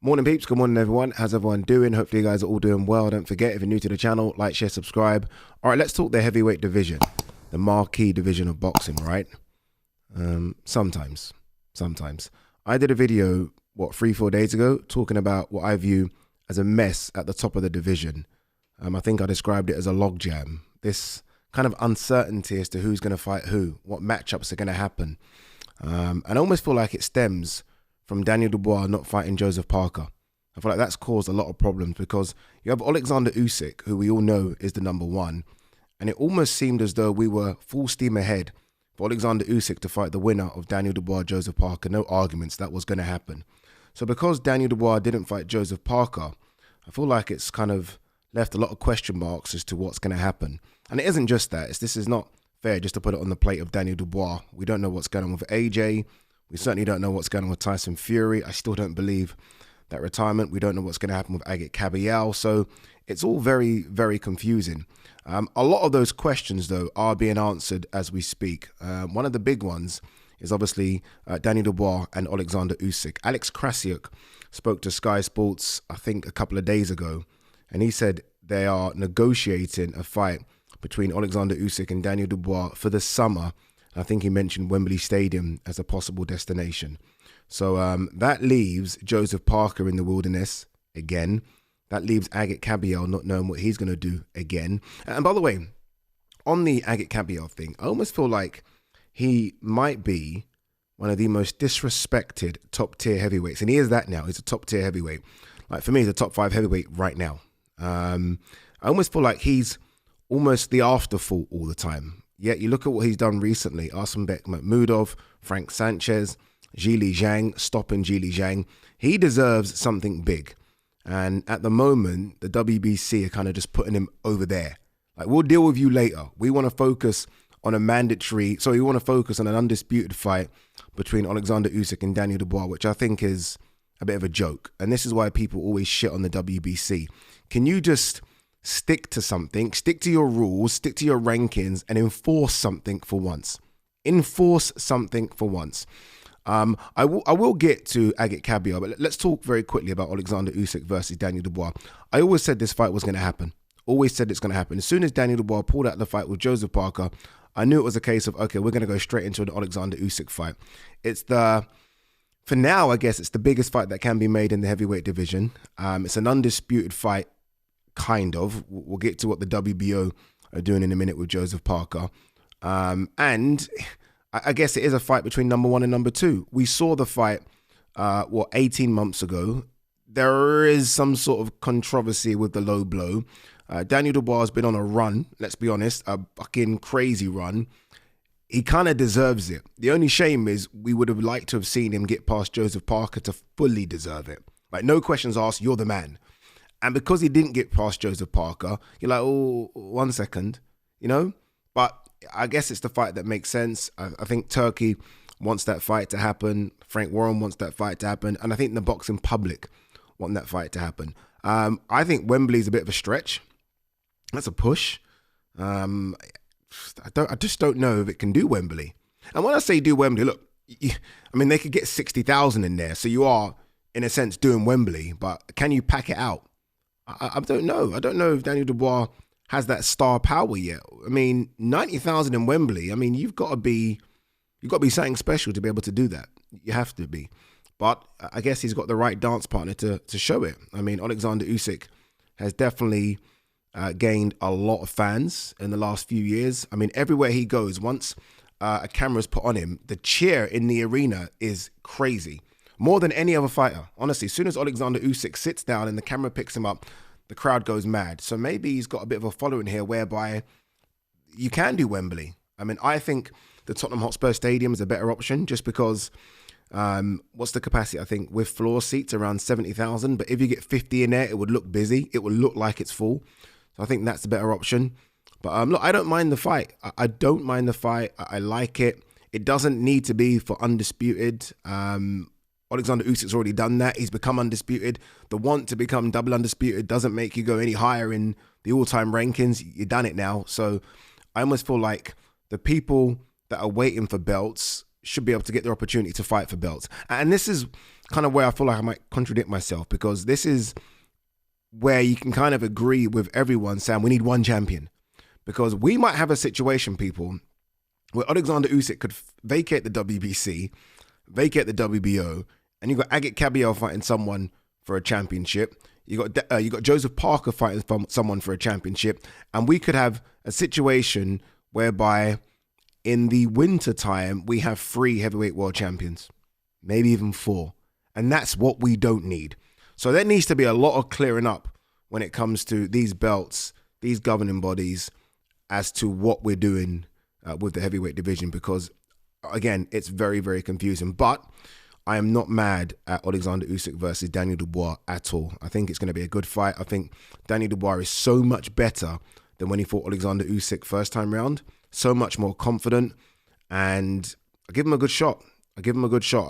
Morning peeps, good morning everyone. How's everyone doing? Hopefully you guys are all doing well. Don't forget, if you're new to the channel, like, share, subscribe. All right, let's talk the heavyweight division, the marquee division of boxing, right? Sometimes. I did a video, 3-4 days ago, talking about what I view as a mess at the top of the division. I think I described it as a logjam. This kind of uncertainty as to who's going to fight who, what matchups are going to happen. And I almost feel like it stems from Daniel Dubois not fighting Joseph Parker. I feel like that's caused a lot of problems because you have Oleksandr Usyk, who we all know is the #1, and it almost seemed as though we were full steam ahead for Oleksandr Usyk to fight the winner of Daniel Dubois, Joseph Parker. No arguments, that was going to happen. So because Daniel Dubois didn't fight Joseph Parker, I feel like it's kind of left a lot of question marks as to what's going to happen. And it isn't just that. This is not fair just to put it on the plate of Daniel Dubois. We don't know what's going on with AJ. We certainly don't know what's going on with Tyson Fury. I still don't believe that retirement. We don't know what's going to happen with Agit Kabayel. So it's all very, very confusing. A lot of those questions, though, are being answered as we speak. One of the big ones is obviously Daniel Dubois and Oleksandr Usyk. Alex Krasiuk spoke to Sky Sports, I think, a couple of days ago, and he said they are negotiating a fight between Oleksandr Usyk and Daniel Dubois for the summer. I think he mentioned Wembley Stadium as a possible destination. So that leaves Joseph Parker in the wilderness again. That leaves Agit Kabayel not knowing what he's going to do again. And by the way, on the Agit Kabayel thing, I almost feel like he might be one of the most disrespected top tier heavyweights. And he is that now. He's a top tier heavyweight. Like for me, he's a top 5 heavyweight right now. I almost feel like he's almost the afterthought all the time. Yet you look at what he's done recently. Arslanbek Makhmudov, Frank Sanchez, Zhilei Zhang, stopping Zhilei Zhang. He deserves something big. And at the moment, the WBC are kind of just putting him over there. Like, we'll deal with you later. We want to focus on we want to focus on an undisputed fight between Oleksandr Usyk and Daniel Dubois, which I think is a bit of a joke. And this is why people always shit on the WBC. Can you just stick to something, stick to your rules, stick to your rankings, and enforce something for once? Enforce something for once. I will get to Agit Kabayel, but let's talk very quickly about Oleksandr Usyk versus Daniel Dubois. I always said this fight was going to happen. Always said it's going to happen. As soon as Daniel Dubois pulled out the fight with Joseph Parker, I knew it was a case of, okay, we're going to go straight into an Oleksandr Usyk fight. For now, I guess it's the biggest fight that can be made in the heavyweight division. It's an undisputed fight. Kind of. We'll get to what the WBO are doing in a minute with Joseph Parker. And I guess it is a fight between #1 and #2. We saw the fight, 18 months ago. There is some sort of controversy with the low blow. Daniel Dubois has been on a run, let's be honest, a fucking crazy run. He kind of deserves it. The only shame is we would have liked to have seen him get past Joseph Parker to fully deserve it. Like, no questions asked, you're the man. And because he didn't get past Joseph Parker, you're like, oh, 1 second, you know? But I guess it's the fight that makes sense. I think Turkey wants that fight to happen. Frank Warren wants that fight to happen. And I think the boxing public want that fight to happen. I think Wembley's a bit of a stretch. That's a push. I just don't know if it can do Wembley. And when I say do Wembley, look, they could get 60,000 in there. So you are, in a sense, doing Wembley. But can you pack it out? I don't know. I don't know if Daniel Dubois has that star power yet. 90,000 in Wembley. You've got to be something special to be able to do that. You have to be. But I guess he's got the right dance partner to show it. Oleksandr Usyk has definitely gained a lot of fans in the last few years. Everywhere he goes, once a camera's put on him, the cheer in the arena is crazy. More than any other fighter. Honestly, as soon as Oleksandr Usyk sits down and the camera picks him up, the crowd goes mad. So maybe he's got a bit of a following here whereby you can do Wembley. I think the Tottenham Hotspur Stadium is a better option just because what's the capacity? I think with floor seats around 70,000. But if you get 50 in there, it would look busy. It would look like it's full. So I think that's the better option. But look, I don't mind the fight. I don't mind the fight. I like it. It doesn't need to be for undisputed. Oleksandr Usyk's already done that. He's become undisputed. The want to become double undisputed doesn't make you go any higher in the all-time rankings. You've done it now. So I almost feel like the people that are waiting for belts should be able to get the opportunity to fight for belts. And this is kind of where I feel like I might contradict myself, because this is where you can kind of agree with everyone saying we need one champion. Because we might have a situation, people, where Oleksandr Usyk could vacate the WBC, vacate the WBO, and you've got Agit Kabayel fighting someone for a championship. You got Joseph Parker fighting someone for a championship, and we could have a situation whereby in the winter time we have 3 heavyweight world champions, maybe even 4, and that's what we don't need. So there needs to be a lot of clearing up when it comes to these belts, these governing bodies, as to what we're doing with the heavyweight division, because again, it's very, very confusing. But I am not mad at Oleksandr Usyk versus Daniel Dubois at all. I think it's going to be a good fight. I think Daniel Dubois is so much better than when he fought Oleksandr Usyk first time round. So much more confident, and I give him a good shot. I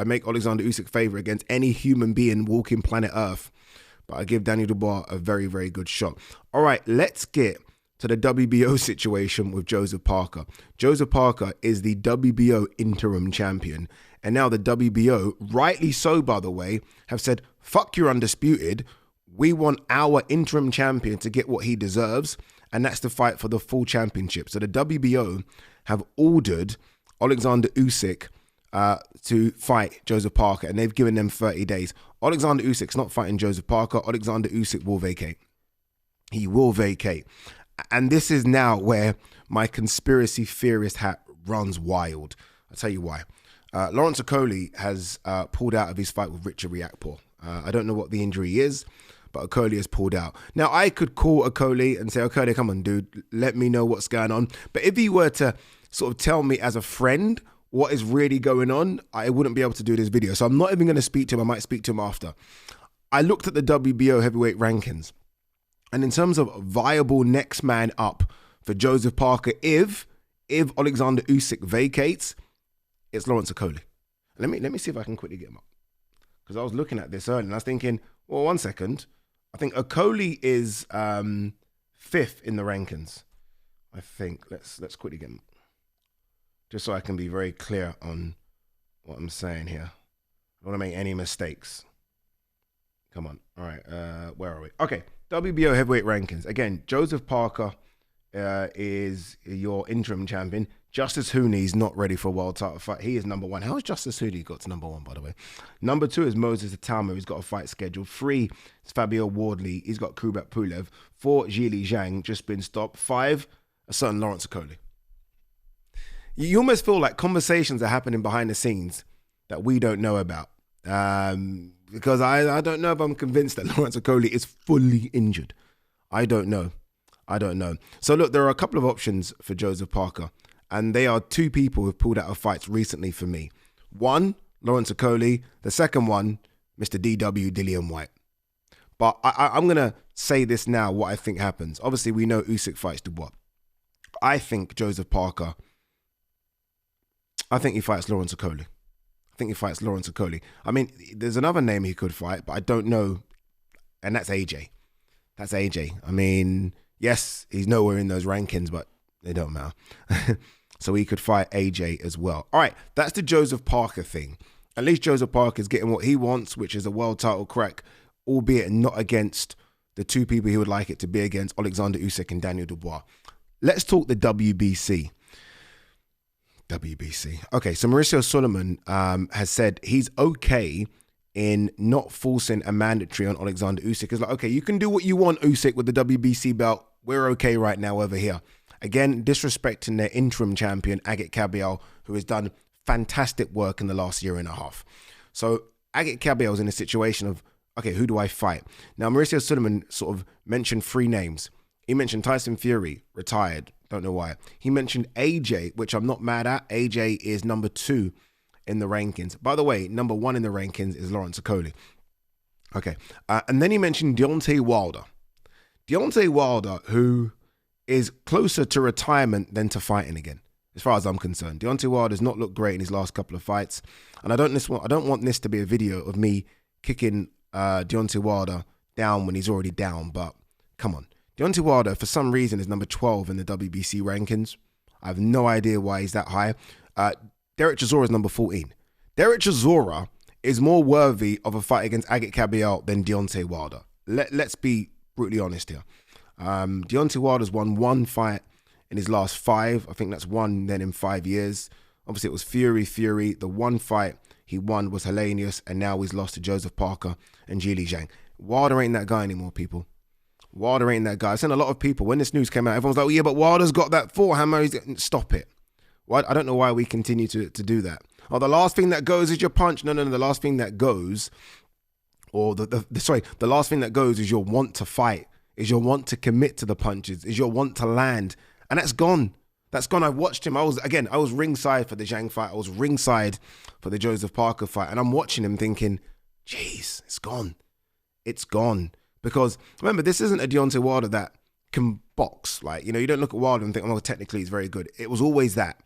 make Oleksandr Usyk favourite against any human being walking planet Earth, but I give Daniel Dubois a very, very good shot. All right, let's get to the WBO situation with Joseph Parker. Joseph Parker is the WBO interim champion. And now the WBO, rightly so by the way, have said, fuck your undisputed. We want our interim champion to get what he deserves. And that's to fight for the full championship. So the WBO have ordered Oleksandr Usyk to fight Joseph Parker. And they've given them 30 days. Oleksandr Usyk's not fighting Joseph Parker. Oleksandr Usyk will vacate. He will vacate. And this is now where my conspiracy theorist hat runs wild. I'll tell you why. Lawrence Okolie has pulled out of his fight with Richard Riakporhe. I don't know what the injury is, but Okolie has pulled out. Now, I could call Okolie and say, Okolie, come on, dude, let me know what's going on. But if he were to sort of tell me as a friend what is really going on, I wouldn't be able to do this video. So I'm not even going to speak to him. I might speak to him after. I looked at the WBO heavyweight rankings. And in terms of viable next man up for Joseph Parker, if Oleksandr Usyk vacates, it's Lawrence Okolie. Let me see if I can quickly get him up. Because I was looking at this earlier and I was thinking, well, 1 second. I think Okolie is 5th in the rankings. I think. Let's quickly get him up. Just so I can be very clear on what I'm saying here. I don't want to make any mistakes. Come on. All right. Where are we? Okay. WBO heavyweight rankings. Again, Joseph Parker is your interim champion. Justice Hooney's not ready for a world title fight. He is number 1. How has Justice Hooney got to number 1, by the way? Number 2 is Moses Atama, who's got a fight scheduled. 3 is Fabio Wardley. He's got Kubrat Pulev. 4, Zhili Zhang, just been stopped. 5, a certain Lawrence Okolie. You almost feel like conversations are happening behind the scenes that we don't know about. Because I don't know if I'm convinced that Lawrence Okolie is fully injured. I don't know. So look, there are a couple of options for Joseph Parker, and they are 2 people who've pulled out of fights recently for me. 1, Lawrence Okolie. The second one, Mr. DW, Dillian White. But I'm going to say this now, what I think happens. Obviously, we know Usyk fights Dubois. I think Joseph Parker, I think he fights Lawrence Okolie. I mean, there's another name he could fight, but I don't know. And that's AJ. I mean, yes, he's nowhere in those rankings, but they don't matter. So he could fight AJ as well. All right, that's the Joseph Parker thing. At least Joseph Parker is getting what he wants, which is a world title crack, albeit not against the 2 people he would like it to be against, Oleksandr Usyk and Daniel Dubois. Let's talk the WBC. Okay, so Mauricio Sulaiman has said he's okay in not forcing a mandatory on Oleksandr Usyk. It's like, okay, you can do what you want, Usyk, with the WBC belt. We're okay right now over here. Again, disrespecting their interim champion, Agit Kabayel, who has done fantastic work in the last year and a half. So Agit Kabayel is in a situation of, okay, who do I fight? Now, Mauricio Sulaiman sort of mentioned 3 names. He mentioned Tyson Fury, retired. Don't know why. He mentioned AJ, which I'm not mad at. AJ is number 2 in the rankings. By the way, number 1 in the rankings is Lawrence Okolie. Okay. And then he mentioned Deontay Wilder. Deontay Wilder, who is closer to retirement than to fighting again, as far as I'm concerned. Deontay Wilder has not looked great in his last couple of fights. And I don't want this to be a video of me kicking Deontay Wilder down when he's already down. But come on. Deontay Wilder, for some reason, is number 12 in the WBC rankings. I have no idea why he's that high. Derek Chisora is number 14. Derek Chisora is more worthy of a fight against Agit Kabayel than Deontay Wilder. Let's be brutally honest here. Deontay Wilder's won one fight in his last 5. I think that's one then in 5 years. Obviously, it was Fury. The one fight he won was Hellenius, and now he's lost to Joseph Parker and Zhilei Zhang. Wilder ain't that guy anymore, people. Wilder ain't that guy. I've seen a lot of people, when this news came out, everyone's like, oh, yeah, but Wilder's got that forehammer. Stop it. Well, I don't know why we continue to do that. Oh, the last thing that goes is your punch. No. The last thing that goes, or the last thing that goes is your want to fight, is your want to commit to the punches, is your want to land. And that's gone. That's gone. I watched him. I was ringside for the Zhang fight. I was ringside for the Joseph Parker fight. And I'm watching him thinking, jeez, it's gone. It's gone. Because remember, this isn't a Deontay Wilder that can box. Like, you don't look at Wilder and think, oh, technically he's very good. It was always that.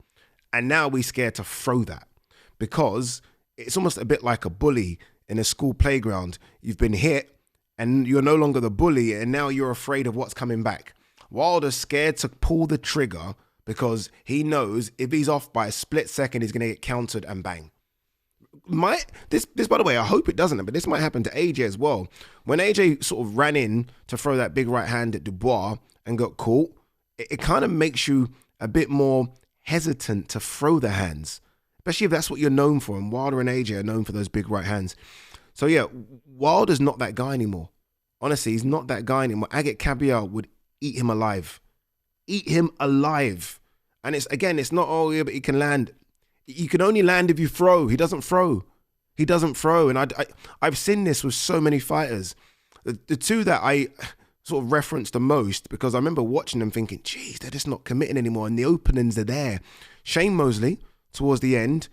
And now we're scared to throw that because it's almost a bit like a bully in a school playground. You've been hit and you're no longer the bully, and now you're afraid of what's coming back. Wilder's scared to pull the trigger because he knows if he's off by a split second, he's going to get countered and bang. This, by the way, I hope it doesn't, but this might happen to AJ as well. When AJ sort of ran in to throw that big right hand at Dubois and got caught, it kind of makes you a bit more hesitant to throw the hands, especially if that's what you're known for. And Wilder and AJ are known for those big right hands. So yeah, Wilder's not that guy anymore. Honestly, he's not that guy anymore. Agit Kabayel would eat him alive. Eat him alive. And it's not, oh yeah, but he can land. You can only land if you throw. He doesn't throw. And I've seen this with so many fighters. The two that I sort of reference the most, because I remember watching them thinking, geez, they're just not committing anymore. And the openings are there. Shane Mosley towards the end,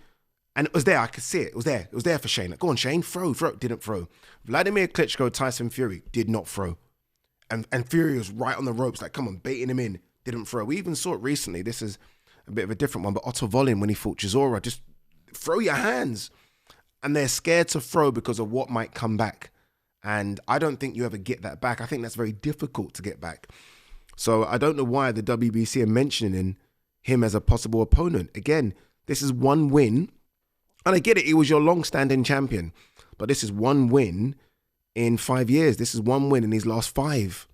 and it was there. I could see it. It was there. It was there for Shane. Like, go on, Shane, throw. Didn't throw. Vladimir Klitschko, Tyson Fury did not throw. And Fury was right on the ropes, like, come on, baiting him in. Didn't throw. We even saw it recently. This is a bit of a different one, but Otto Volin, when he fought Chisora, just throw your hands. And they're scared to throw because of what might come back. And I don't think you ever get that back. I think that's very difficult to get back. So I don't know why the WBC are mentioning him as a possible opponent. Again, this is one win. And I get it, he was your long-standing champion. But this is one win in 5 years. This is one win in his last 5.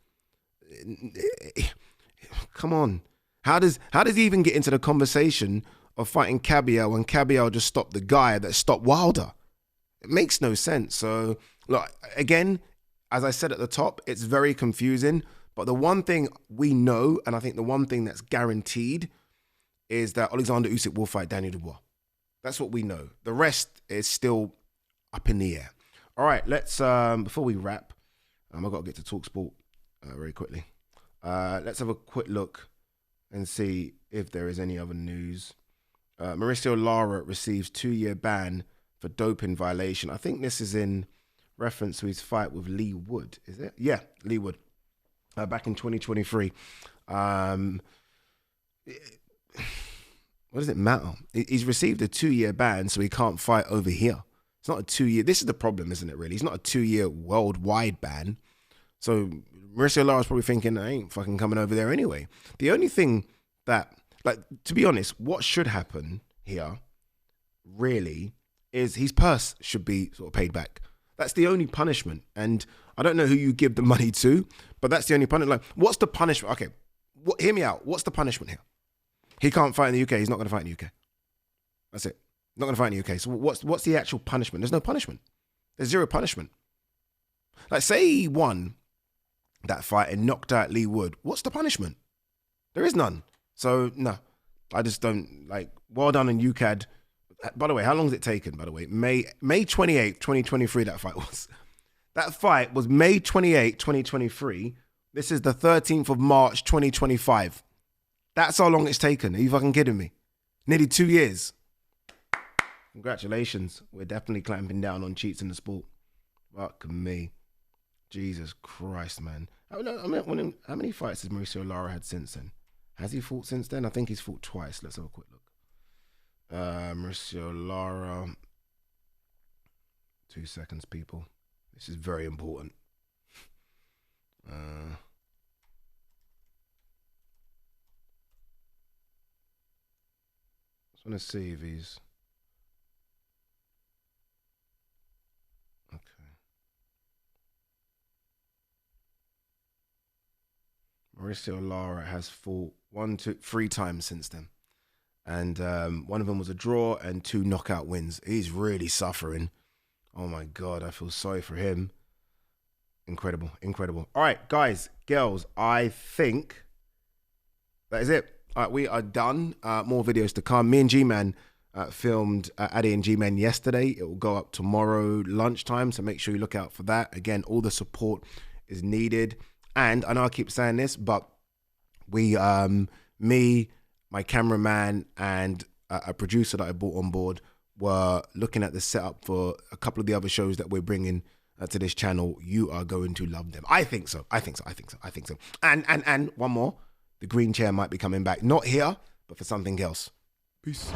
Come on. How does he even get into the conversation of fighting Kabayel when Kabayel just stopped the guy that stopped Wilder? It makes no sense. So, look, again, as I said at the top, it's very confusing. But the one thing we know, and I think the one thing that's guaranteed, is that Oleksandr Usyk will fight Daniel Dubois. That's what we know. The rest is still up in the air. All right, let's, before we wrap, I've got to get to TalkSport very quickly. Let's have a quick look and see if there is any other news. Mauricio Lara receives 2-year ban for doping violation. I think this is in reference to his fight with Lee Wood, is it? Yeah, Lee Wood, back in 2023. What does it matter? He's received a 2-year ban, so he can't fight over here. It's not a 2-year. This is the problem, isn't it, really? It's not a 2-year worldwide ban. So Mauricio Lara's probably thinking, I ain't fucking coming over there anyway. The only thing that, like, to be honest, what should happen here, really, is his purse should be sort of paid back. That's the only punishment. And I don't know who you give the money to, but that's the only punishment. Like, what's the punishment? Okay, hear me out. What's the punishment here? He can't fight in the UK. He's not going to fight in the UK. That's it. Not going to fight in the UK. So what's the actual punishment? There's no punishment. There's zero punishment. Like, say he won that fight and knocked out Lee Wood. What's the punishment? There is none. So, no. I just don't, like, well done on UCAD. By the way, how long has it taken, by the way? May 28th, 2023, that fight was. That fight was May 28th, 2023. This is the 13th of March, 2025. That's how long it's taken. Are you fucking kidding me? Nearly 2 years. Congratulations. We're definitely clamping down on cheats in the sport. Fuck me. Jesus Christ, man. How many fights has Mauricio Lara had since then? Has he fought since then? I think he's fought twice. Let's have a quick look. Mauricio Lara. 2 seconds, people. This is very important. Just want to see if he's Mauricio Lara has fought 3 times since then. And one of them was a draw and 2 knockout wins. He's really suffering. Oh my God, I feel sorry for him. Incredible, incredible. All right, guys, girls, I think that is it. All right, we are done. More videos to come. Me and G-Man filmed Addy and G-Man yesterday. It will go up tomorrow lunchtime, so make sure you look out for that. Again, all the support is needed. And I know I keep saying this, but we, me, my cameraman, and a producer that I brought on board were looking at the setup for a couple of the other shows that we're bringing to this channel. You are going to love them. I think so. I think so. I think so. I think so. And one more. The green chair might be coming back. Not here, but for something else. Peace.